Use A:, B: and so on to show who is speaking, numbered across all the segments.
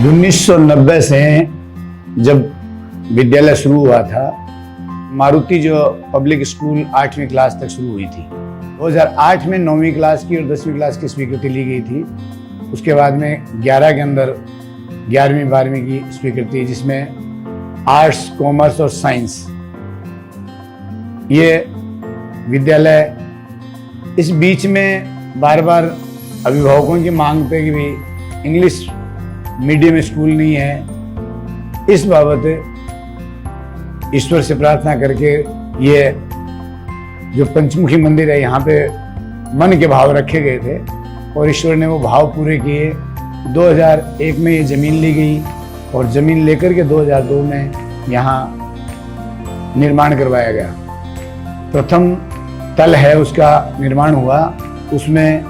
A: 1990 से जब विद्यालय शुरू हुआ था, मारुति जो पब्लिक स्कूल 8वीं क्लास तक शुरू हुई थी। 2008 में 9वीं क्लास की और 10वीं क्लास की स्वीकृति ली गई थी। उसके बाद में 11 के अंदर 11वीं 12वीं की स्वीकृति, जिसमें आर्ट्स, कॉमर्स और साइंस ये विद्यालय। इस बीच में बार बार अभिभावकों की मांग पे कि भी इंग्लिश मीडियम स्कूल नहीं है, इस बाबत ईश्वर से प्रार्थना करके ये जो पंचमुखी मंदिर है यहाँ पे मन के भाव रखे गए थे और ईश्वर ने वो भाव पूरे किए। 2001 में ये ज़मीन ली गई और ज़मीन लेकर के 2002 में यहाँ निर्माण करवाया गया। प्रथम तल है उसका निर्माण हुआ, उसमें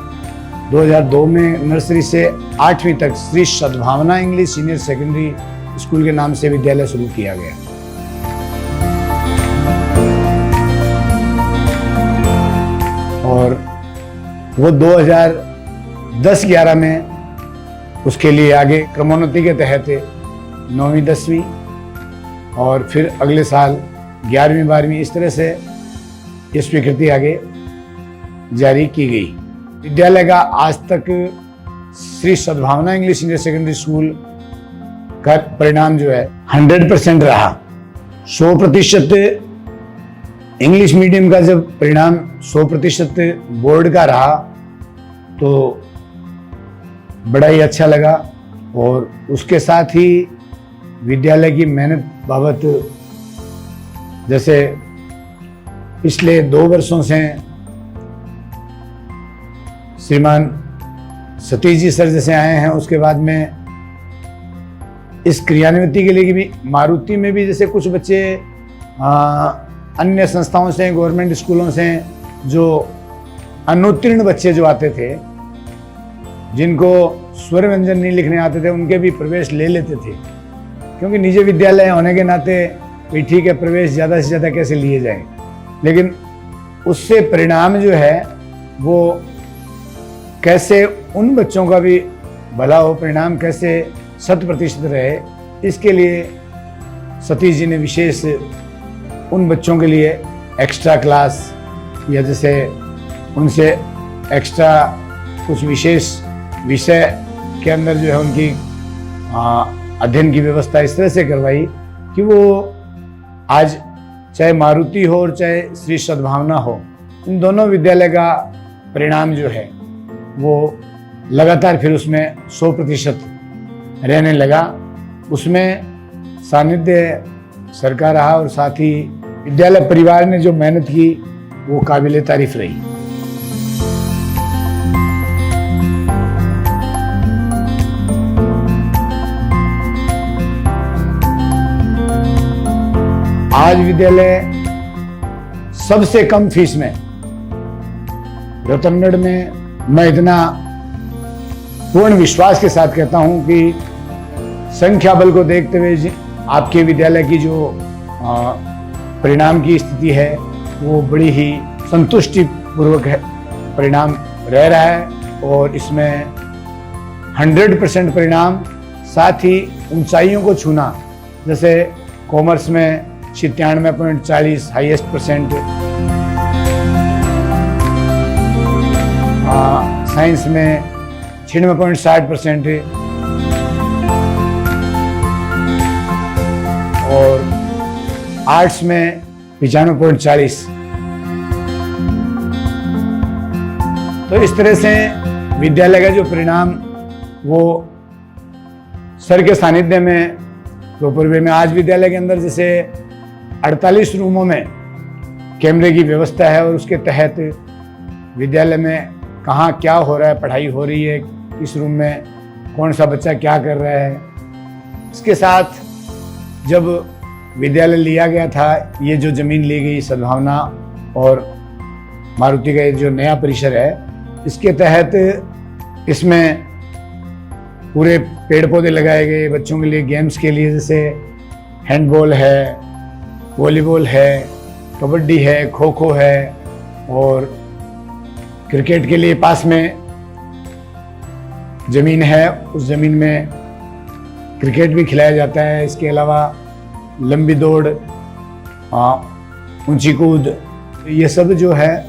A: 2002 में नर्सरी से 8वीं तक श्री सद्भावना इंग्लिश सीनियर सेकेंडरी स्कूल के नाम से विद्यालय शुरू किया गया। और वो 2010-11 में उसके लिए आगे क्रमोन्नति के तहत 9वीं 10वीं और फिर अगले साल 11वीं 12वीं इस तरह से ये स्वीकृति आगे जारी की गई। विद्यालय का आज तक श्री सद्भावना इंग्लिश सीनियर सेकेंडरी स्कूल का परिणाम जो है 100% रहा। 100% इंग्लिश मीडियम का जब परिणाम 100% बोर्ड का रहा तो बड़ा ही अच्छा लगा। और उसके साथ ही विद्यालय की मेहनत बाबत, जैसे पिछले 2 वर्षों से श्रीमान सतीश जी सर जैसे आए हैं, उसके बाद में इस क्रियान्विति के लिए भी मारुति में भी जैसे कुछ बच्चे अन्य संस्थाओं से, गवर्नमेंट स्कूलों से जो अनुत्तीर्ण बच्चे जो आते थे, जिनको स्वर व्यंजन नहीं लिखने आते थे, उनके भी प्रवेश ले लेते थे, क्योंकि निजी विद्यालय होने के नाते भी ठीक है, प्रवेश ज़्यादा से ज़्यादा कैसे लिए जाए। लेकिन उससे परिणाम जो है वो कैसे उन बच्चों का भी भला हो, परिणाम कैसे 100% रहे, इसके लिए सतीश जी ने विशेष उन बच्चों के लिए एक्स्ट्रा क्लास या जैसे उनसे एक्स्ट्रा कुछ विशेष विषय के अंदर जो है उनकी अध्ययन की व्यवस्था इस तरह से करवाई कि वो आज चाहे मारुति हो और चाहे श्री सद्भावना हो, इन दोनों विद्यालय का परिणाम जो है वो लगातार फिर उसमें 100% रहने लगा। उसमें सानिध्य सरकार रहा और साथ ही विद्यालय परिवार ने जो मेहनत की वो काबिले तारीफ रही। आज विद्यालय सबसे कम फीस में रतनगढ़ में, मैं इतना पूर्ण विश्वास के साथ कहता हूं कि संख्या बल को देखते हुए आपके विद्यालय की जो परिणाम की स्थिति है वो बड़ी ही संतुष्टि पूर्वक है, परिणाम रह रहा है। और इसमें 100% परिणाम, साथ ही ऊंचाइयों को छूना, जैसे कॉमर्स में 97.40 हाईएस्ट परसेंट, साइंस में 96.60% और आर्ट्स में 95.40। तो इस तरह से विद्यालय का जो परिणाम वो सर के सानिध्य में प्रॉपर वे में, आज विद्यालय के अंदर जैसे 48 रूमों में कैमरे की व्यवस्था है और उसके तहत विद्यालय में कहाँ क्या हो रहा है, पढ़ाई हो रही है, किस रूम में कौन सा बच्चा क्या कर रहा है। इसके साथ जब विद्यालय लिया गया था, ये जो ज़मीन ली गई सद्भावना और मारुति का जो नया परिसर है, इसके तहत इसमें पूरे पेड़ पौधे लगाए गए बच्चों के लिए, गेम्स के लिए, जैसे हैंडबॉल है, वॉलीबॉल है, कबड्डी है, खो खो है और क्रिकेट के लिए पास में ज़मीन है। उस ज़मीन में क्रिकेट भी खिलाया जाता है। इसके अलावा लंबी दौड़, ऊंची कूद, ये सब जो है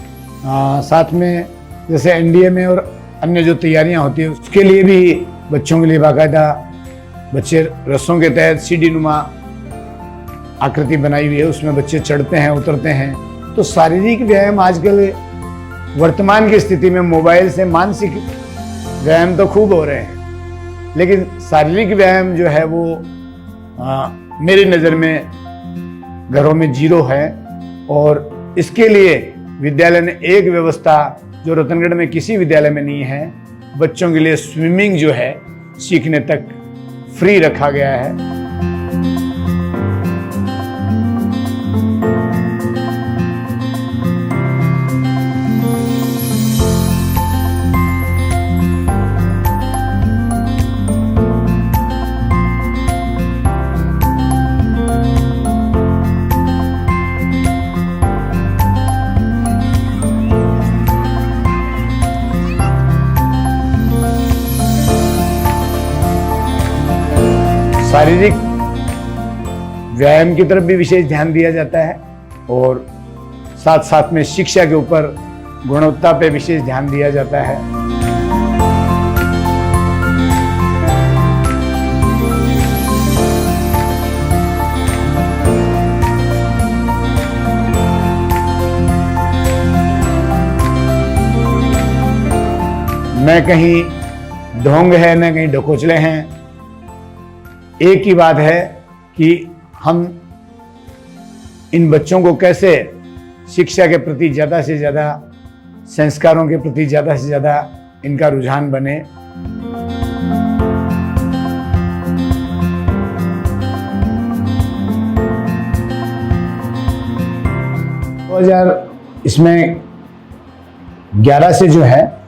A: साथ में जैसे एनडीए में और अन्य जो तैयारियां होती है उसके लिए भी बच्चों के लिए बाकायदा बच्चे रस्सों के तहत सीढ़ी नुमा आकृति बनाई हुई है, उसमें बच्चे चढ़ते हैं उतरते हैं। तो शारीरिक व्यायाम आजकल वर्तमान की स्थिति में मोबाइल से मानसिक व्यायाम तो खूब हो रहे हैं, लेकिन शारीरिक व्यायाम जो है वो मेरी नज़र में घरों में जीरो है। और इसके लिए विद्यालय ने एक व्यवस्था जो रतनगढ़ में किसी विद्यालय में नहीं है, बच्चों के लिए स्विमिंग जो है सीखने तक फ्री रखा गया है। शारीरिक व्यायाम की तरफ भी विशेष ध्यान दिया जाता है और साथ साथ में शिक्षा के ऊपर गुणवत्ता पे विशेष ध्यान दिया जाता है। न कहीं ढोंग है न कहीं ढकोचले हैं। एक ही बात है कि हम इन बच्चों को कैसे शिक्षा के प्रति ज़्यादा से ज़्यादा, संस्कारों के प्रति ज़्यादा से ज़्यादा इनका रुझान बने। इसमें 11 से जो है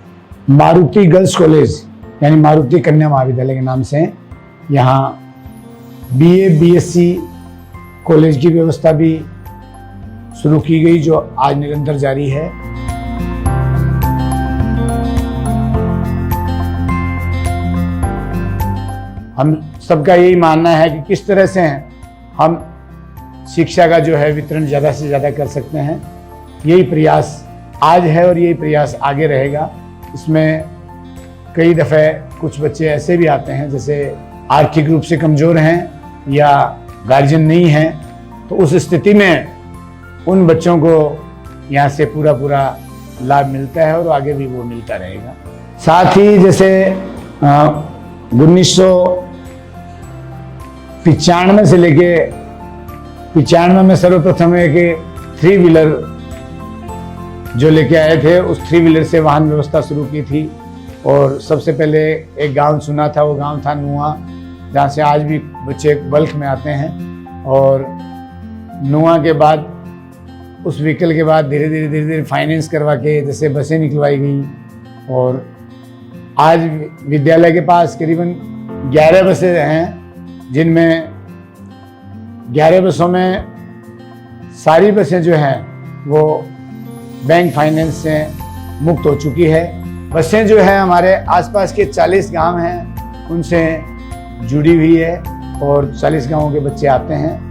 A: मारुति गर्ल्स कॉलेज यानी मारुति कन्या महाविद्यालय के नाम से यहाँ बीए बीएससी कॉलेज की व्यवस्था भी शुरू की गई, जो आज निरंतर जारी है। हम सबका यही मानना है कि किस तरह से हम शिक्षा का जो है वितरण ज़्यादा से ज़्यादा कर सकते हैं। यही प्रयास आज है और यही प्रयास आगे रहेगा। इसमें कई दफ़े कुछ बच्चे ऐसे भी आते हैं जैसे आर्थिक रूप से कमज़ोर हैं या गार्जियन नहीं हैं, तो उस स्थिति में उन बच्चों को यहाँ से पूरा लाभ मिलता है और आगे भी वो मिलता रहेगा। साथ ही जैसे 1995 से लेके 95 में सर्वप्रथम है कि 3 व्हीलर जो लेके आए थे, उस 3 व्हीलर से वाहन व्यवस्था शुरू की थी। और सबसे पहले एक गांव चुना था, वो गांव था नुआ, जहाँ से आज भी बच्चे बल्क में आते हैं। और नुआ के बाद उस व्हीकल के बाद धीरे धीरे फाइनेंस करवा के जैसे बसें निकलवाई गई और आज विद्यालय के पास करीबन 11 बसें हैं, जिनमें 11 बसों में सारी बसें जो हैं वो बैंक फाइनेंस से मुक्त हो चुकी है। बसें जो है हमारे आसपास के 40 गांव हैं उनसे जुड़ी हुई है और 40 गांवों के बच्चे आते हैं।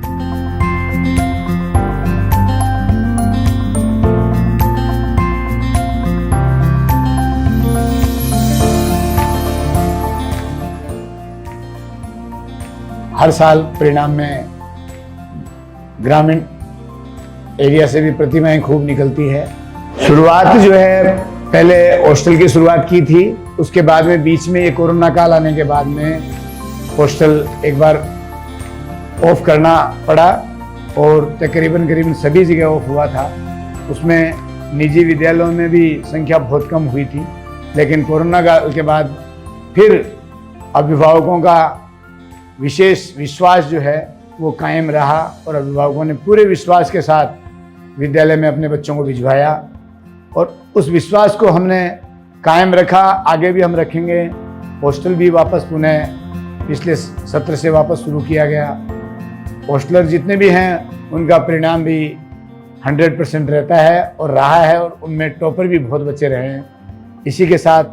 A: हर साल परिणाम में ग्रामीण एरिया से भी प्रतिमाएं खूब निकलती है। शुरुआत जो है पहले हॉस्टल की शुरुआत की थी, उसके बाद में बीच में ये कोरोना काल आने के बाद में हॉस्टल एक बार ऑफ करना पड़ा और तकरीबन सभी जगह ऑफ हुआ था। उसमें निजी विद्यालयों में भी संख्या बहुत कम हुई थी, लेकिन कोरोना काल के बाद फिर अभिभावकों का विशेष विश्वास जो है वो कायम रहा और अभिभावकों ने पूरे विश्वास के साथ विद्यालय में अपने बच्चों को भिजवाया और उस विश्वास को हमने कायम रखा, आगे भी हम रखेंगे। हॉस्टल भी वापस पुनः पिछले सत्र से वापस शुरू किया गया। हॉस्टलर जितने भी हैं उनका परिणाम भी 100% रहता है और रहा है और उनमें टॉपर भी बहुत बच्चे रहे हैं। इसी के साथ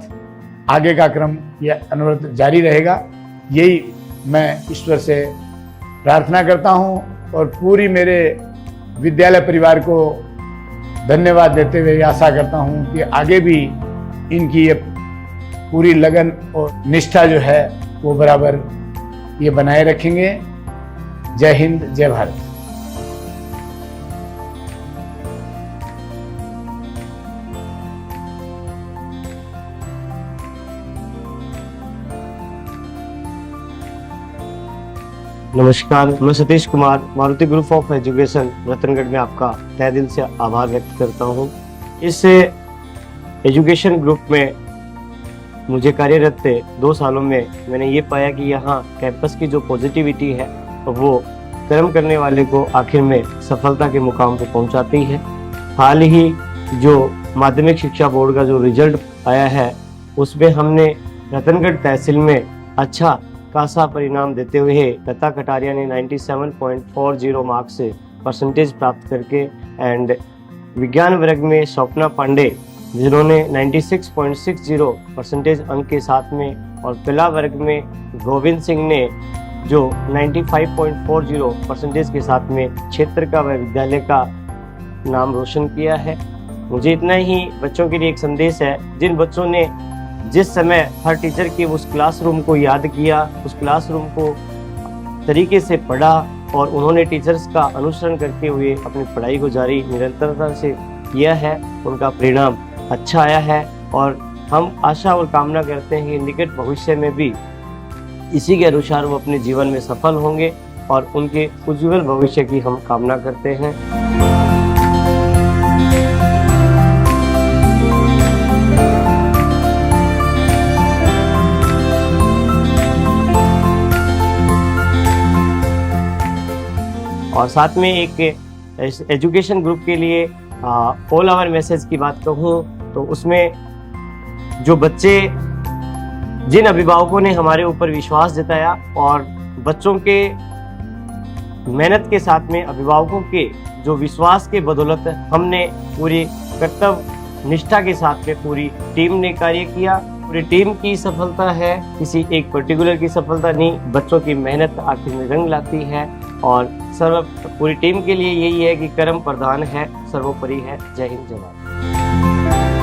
A: आगे का क्रम यह अनवरत जारी रहेगा। यही मैं ईश्वर से प्रार्थना करता हूँ और पूरी मेरे विद्यालय परिवार को धन्यवाद देते हुए आशा करता हूँ कि आगे भी इनकी ये पूरी लगन और निष्ठा जो है वो बराबर ये बनाए रखेंगे। जय हिंद, जय भारत।
B: नमस्कार, मैं Satish Kumar, Maruti group of education Ratangarh में आपका तहे दिल से आभार व्यक्त करता हूं। इस एजुकेशन ग्रुप में मुझे कार्यरत 2 सालों में मैंने ये पाया कि यहाँ कैंपस की जो पॉजिटिविटी है वो कर्म करने वाले को आखिर में सफलता के मुकाम पर पहुंचाती है। हाल ही जो माध्यमिक शिक्षा बोर्ड का जो रिजल्ट आया है उसमें हमने रतनगढ़ तहसील में अच्छा खासा परिणाम देते हुए लता कटारिया ने 97.40 मार्क्स से परसेंटेज प्राप्त करके एंड विज्ञान वर्ग में स्वप्ना पांडे जिन्होंने 96.60 परसेंटेज अंक के साथ में और कला वर्ग में गोविंद सिंह ने जो 95.40 परसेंटेज के साथ में क्षेत्र का व विद्यालय का नाम रोशन किया है। मुझे इतना ही बच्चों के लिए एक संदेश है, जिन बच्चों ने जिस समय हर टीचर की उस क्लासरूम को याद किया, उस क्लासरूम को तरीके से पढ़ा और उन्होंने टीचर्स का अनुसरण करते हुए अपनी पढ़ाई को जारी निरंतरता से किया है, उनका परिणाम अच्छा आया है। और हम आशा और कामना करते हैं कि निकट भविष्य में भी इसी के अनुसार वो अपने जीवन में सफल होंगे और उनके उज्ज्वल भविष्य की हम कामना करते हैं। और साथ में एक एजुकेशन ग्रुप के लिए ऑल आवर मैसेज की बात कहूँ तो उसमें जो बच्चे, जिन अभिभावकों ने हमारे ऊपर विश्वास जताया और बच्चों के मेहनत के साथ में अभिभावकों के जो विश्वास के बदौलत हमने पूरी कर्तव्य निष्ठा के साथ में पूरी टीम ने कार्य किया। पूरी टीम की सफलता है, किसी एक पर्टिकुलर की सफलता नहीं। बच्चों की मेहनत आखिर में रंग लाती है और पूरी टीम के लिए यही है कि कर्म प्रधान है, सर्वोपरि है। जय हिंद, जय भारत।